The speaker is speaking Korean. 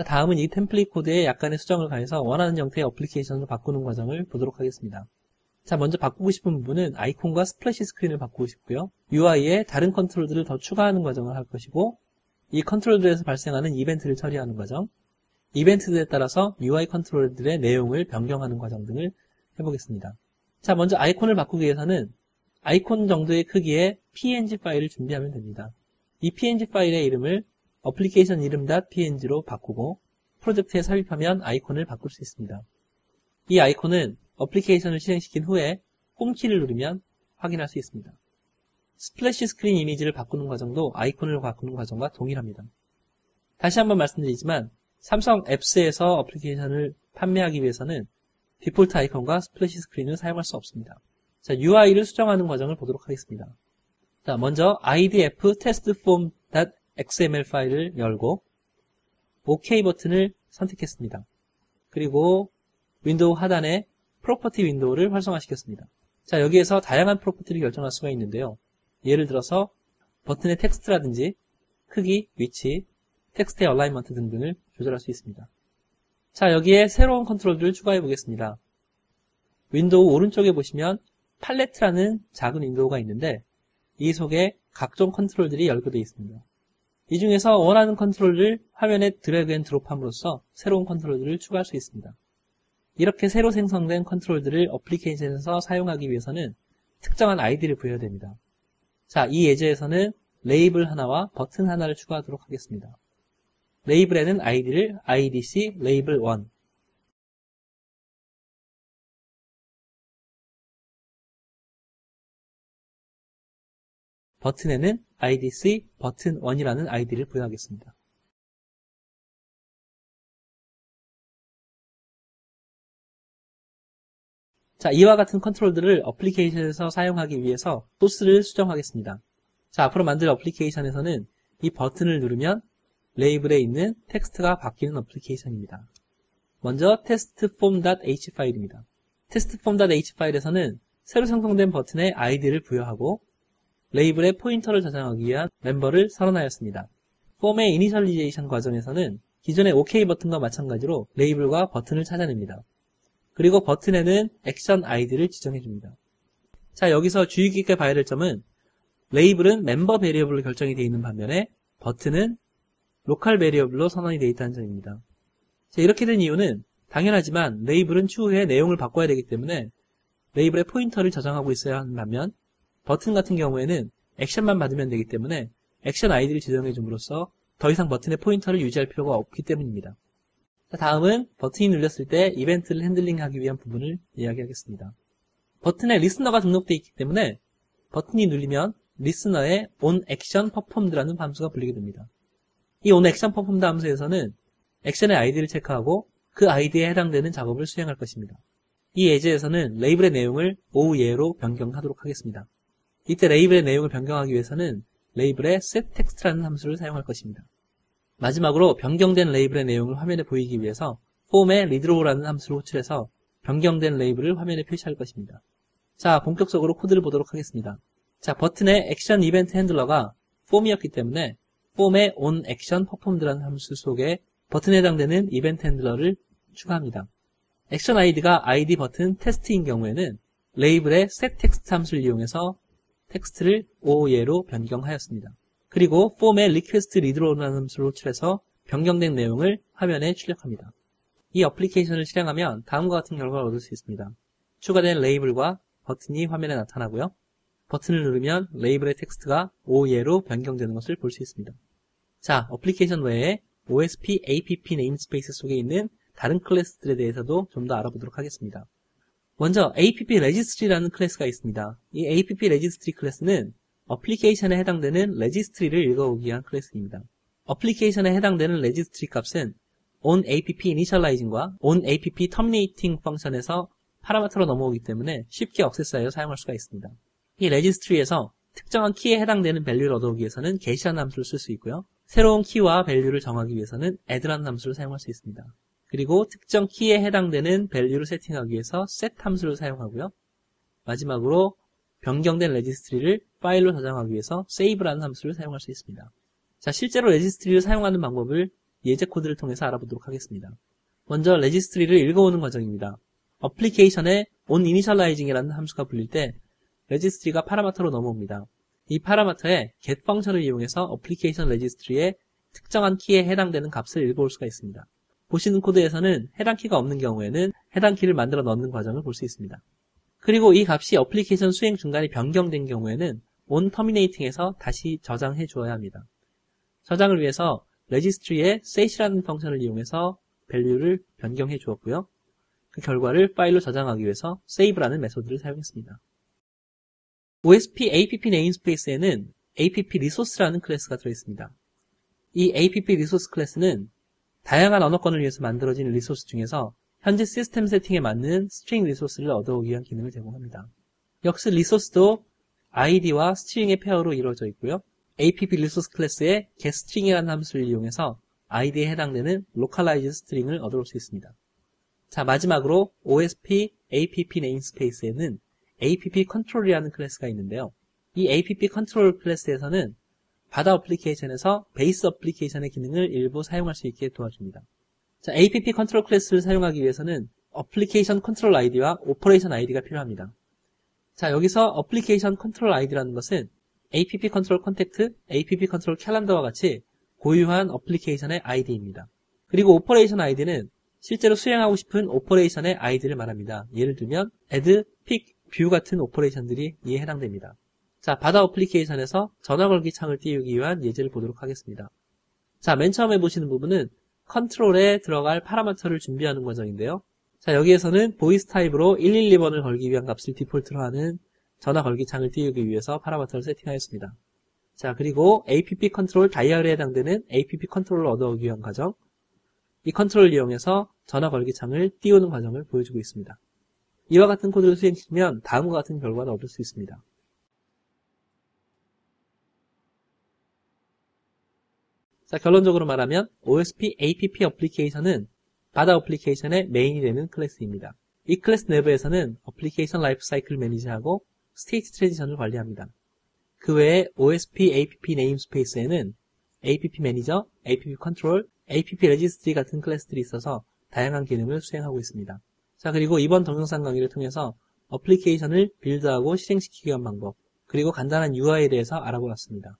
자, 다음은 이 템플릿 코드에 약간의 수정을 가해서 원하는 형태의 어플리케이션으로 바꾸는 과정을 보도록 하겠습니다. 자, 먼저 바꾸고 싶은 부분은 아이콘과 스플래시 스크린을 바꾸고 싶고요. UI에 다른 컨트롤들을 더 추가하는 과정을 할 것이고, 이 컨트롤들에서 발생하는 이벤트를 처리하는 과정, 이벤트들에 따라서 UI 컨트롤들의 내용을 변경하는 과정 등을 해보겠습니다. 자, 먼저 아이콘을 바꾸기 위해서는 아이콘 정도의 크기의 png 파일을 준비하면 됩니다. 이 png 파일의 이름을 어플리케이션 이름.png로 바꾸고 프로젝트에 삽입하면 아이콘을 바꿀 수 있습니다. 이 아이콘은 어플리케이션을 실행시킨 후에 홈키를 누르면 확인할 수 있습니다. 스플래시 스크린 이미지를 바꾸는 과정도 아이콘을 바꾸는 과정과 동일합니다. 다시 한번 말씀드리지만 삼성 앱스에서 어플리케이션을 판매하기 위해서는 디폴트 아이콘과 스플래시 스크린을 사용할 수 없습니다. 자, UI를 수정하는 과정을 보도록 하겠습니다. 자, 먼저 idf testform.xml 파일을 열고 OK 버튼을 선택했습니다. 그리고 윈도우 하단에 프로퍼티 윈도우를 활성화시켰습니다. 자, 여기에서 다양한 프로퍼티를 결정할 수가 있는데요. 예를 들어서 버튼의 텍스트라든지 크기, 위치, 텍스트의 얼라이먼트 등등을 조절할 수 있습니다. 자, 여기에 새로운 컨트롤들을 추가해 보겠습니다. 윈도우 오른쪽에 보시면 팔레트라는 작은 윈도우가 있는데 이 속에 각종 컨트롤들이 열거되어 있습니다. 이 중에서 원하는 컨트롤을 화면에 드래그 앤 드롭함으로써 새로운 컨트롤들을 추가할 수 있습니다. 이렇게 새로 생성된 컨트롤들을 어플리케이션에서 사용하기 위해서는 특정한 아이디를 부여해야 됩니다. 자, 이 예제에서는 레이블 하나와 버튼 하나를 추가하도록 하겠습니다. 레이블에는 아이디를 idc 레이블 1, 버튼에는 idc 버튼 1이라는 아이디를 부여하겠습니다. 자, 이와 같은 컨트롤들을 어플리케이션에서 사용하기 위해서 소스를 수정하겠습니다. 자, 앞으로 만들 어플리케이션에서는 이 버튼을 누르면 레이블에 있는 텍스트가 바뀌는 어플리케이션입니다. 먼저 testform.h 파일입니다. testform.h 파일에서는 새로 생성된 버튼에 아이디를 부여하고 레이블에 포인터를 저장하기 위한 멤버를 선언하였습니다. 폼의 이니셜리제이션 과정에서는 기존의 OK 버튼과 마찬가지로 레이블과 버튼을 찾아냅니다. 그리고 버튼에는 액션 아이디를 지정해줍니다. 자, 여기서 주의 깊게 봐야 될 점은 레이블은 멤버 베리어블로 결정이 되어 있는 반면에 버튼은 로컬 베리어블로 선언이 되어 있다는 점입니다. 자, 이렇게 된 이유는 당연하지만 레이블은 추후에 내용을 바꿔야 되기 때문에 레이블에 포인터를 저장하고 있어야 하는 반면 버튼 같은 경우에는 액션만 받으면 되기 때문에 액션 아이디를 지정해 줌으로써 더 이상 버튼의 포인터를 유지할 필요가 없기 때문입니다. 자, 다음은 버튼이 눌렸을 때 이벤트를 핸들링하기 위한 부분을 이야기하겠습니다. 버튼에 리스너가 등록되어 있기 때문에 버튼이 눌리면 리스너의 onActionPerformed라는 함수가 불리게 됩니다. 이 onActionPerformed 함수에서는 액션의 아이디를 체크하고 그 아이디에 해당되는 작업을 수행할 것입니다. 이 예제에서는 레이블의 내용을 오예로 변경하도록 하겠습니다. 이때 레이블의 내용을 변경하기 위해서는 레이블의 setText라는 함수를 사용할 것입니다. 마지막으로 변경된 레이블의 내용을 화면에 보이기 위해서 폼의 readrow라는 함수를 호출해서 변경된 레이블을 화면에 표시할 것입니다. 자, 본격적으로 코드를 보도록 하겠습니다. 자, 버튼의 액션 이벤트 핸들러가 폼이었기 때문에 폼의 onActionPerformed라는 함수 속에 버튼에 해당되는 이벤트 핸들러를 추가합니다. 액션 아이디가 id 버튼 테스트인 경우에는 레이블의 setText 함수를 이용해서 텍스트를 오예로 변경하였습니다. 그리고 폼의 request readrow라는 함수를 호출해서 변경된 내용을 화면에 출력합니다. 이 어플리케이션을 실행하면 다음과 같은 결과를 얻을 수 있습니다. 추가된 레이블과 버튼이 화면에 나타나고요. 버튼을 누르면 레이블의 텍스트가 오예로 변경되는 것을 볼 수 있습니다. 자, 어플리케이션 외에 OSP app 네임스페이스 속에 있는 다른 클래스들에 대해서도 좀 더 알아보도록 하겠습니다. 먼저 app registry라는 클래스가 있습니다. 이 app registry 클래스는 어플리케이션에 해당되는 레지스트리를 읽어오기 위한 클래스입니다. 어플리케이션에 해당되는 레지스트리 값은 onAppInitializing과 onAppTerminating 펑션에서 파라미터로 넘어오기 때문에 쉽게 액세스하여 사용할 수가 있습니다. 이 레지스트리에서 특정한 키에 해당되는 밸류를 얻어오기 위해서는 get이라는 함수를 쓸 수 있고요. 새로운 키와 밸류를 정하기 위해서는 add라는 함수를 사용할 수 있습니다. 그리고 특정 키에 해당되는 밸류를 세팅하기 위해서 set 함수를 사용하고요. 마지막으로 변경된 레지스트리를 파일로 저장하기 위해서 save라는 함수를 사용할 수 있습니다. 자, 실제로 레지스트리를 사용하는 방법을 예제 코드를 통해서 알아보도록 하겠습니다. 먼저 레지스트리를 읽어오는 과정입니다. 어플리케이션에 onInitializing이라는 함수가 불릴 때 레지스트리가 파라미터로 넘어옵니다. 이 파라미터에 get 펑션을 이용해서 어플리케이션 레지스트리에 특정한 키에 해당되는 값을 읽어올 수가 있습니다. 보시는 코드에서는 해당 키가 없는 경우에는 해당 키를 만들어 넣는 과정을 볼 수 있습니다. 그리고 이 값이 어플리케이션 수행 중간에 변경된 경우에는 onTerminating에서 다시 저장해 주어야 합니다. 저장을 위해서 레지스트리에 set이라는 펑션을 이용해서 밸류를 변경해 주었고요. 그 결과를 파일로 저장하기 위해서 save라는 메소드를 사용했습니다. OSP app namespace에는 app resource라는 클래스가 들어있습니다. 이 app resource 클래스는 다양한 언어권을 위해서 만들어진 리소스 중에서 현재 시스템 세팅에 맞는 스트링 리소스를 얻어오기 위한 기능을 제공합니다. 역시 리소스도 id와 스트링의 페어로 이루어져 있고요. app resource 클래스의 getString이라는 함수를 이용해서 id에 해당되는 localized string을 얻어올 수 있습니다. 자, 마지막으로 OSP app namespace에는 app control이라는 클래스가 있는데요. 이 app control 클래스에서는 바다 어플리케이션에서 베이스 어플리케이션의 기능을 일부 사용할 수 있게 도와줍니다. 자, app 컨트롤 클래스를 사용하기 위해서는 어플리케이션 컨트롤 아이디와 오퍼레이션 아이디가 필요합니다. 자, 여기서 어플리케이션 컨트롤 아이디라는 것은 app 컨트롤 컨택트, app 컨트롤 캘린더와 같이 고유한 어플리케이션의 아이디입니다. 그리고 오퍼레이션 아이디는 실제로 수행하고 싶은 오퍼레이션의 아이디를 말합니다. 예를 들면 add, pick, view 같은 오퍼레이션들이 이에 해당됩니다. 자, 바다 어플리케이션에서 전화 걸기 창을 띄우기 위한 예제를 보도록 하겠습니다. 자, 맨 처음에 보시는 부분은 컨트롤에 들어갈 파라미터를 준비하는 과정인데요. 자, 여기에서는 보이스 타입으로 112번을 걸기 위한 값을 디폴트로 하는 전화 걸기 창을 띄우기 위해서 파라미터를 세팅하였습니다. 자, 그리고 app 컨트롤 다이얼에 해당되는 app 컨트롤을 얻어오기 위한 과정, 이 컨트롤을 이용해서 전화 걸기 창을 띄우는 과정을 보여주고 있습니다. 이와 같은 코드를 수행시키면 다음과 같은 결과를 얻을 수 있습니다. 자, 결론적으로 말하면 OSP app 어플리케이션은 바다 어플리케이션의 메인이 되는 클래스입니다. 이 클래스 내부에서는 어플리케이션 라이프 사이클을 매니지하고 스테이트 트랜지션을 관리합니다. 그 외에 OSP app 네임스페이스에는 app 매니저, app 컨트롤, app 레지스트리 같은 클래스들이 있어서 다양한 기능을 수행하고 있습니다. 자, 그리고 이번 동영상 강의를 통해서 어플리케이션을 빌드하고 실행시키기 위한 방법, 그리고 간단한 UI에 대해서 알아보았습니다.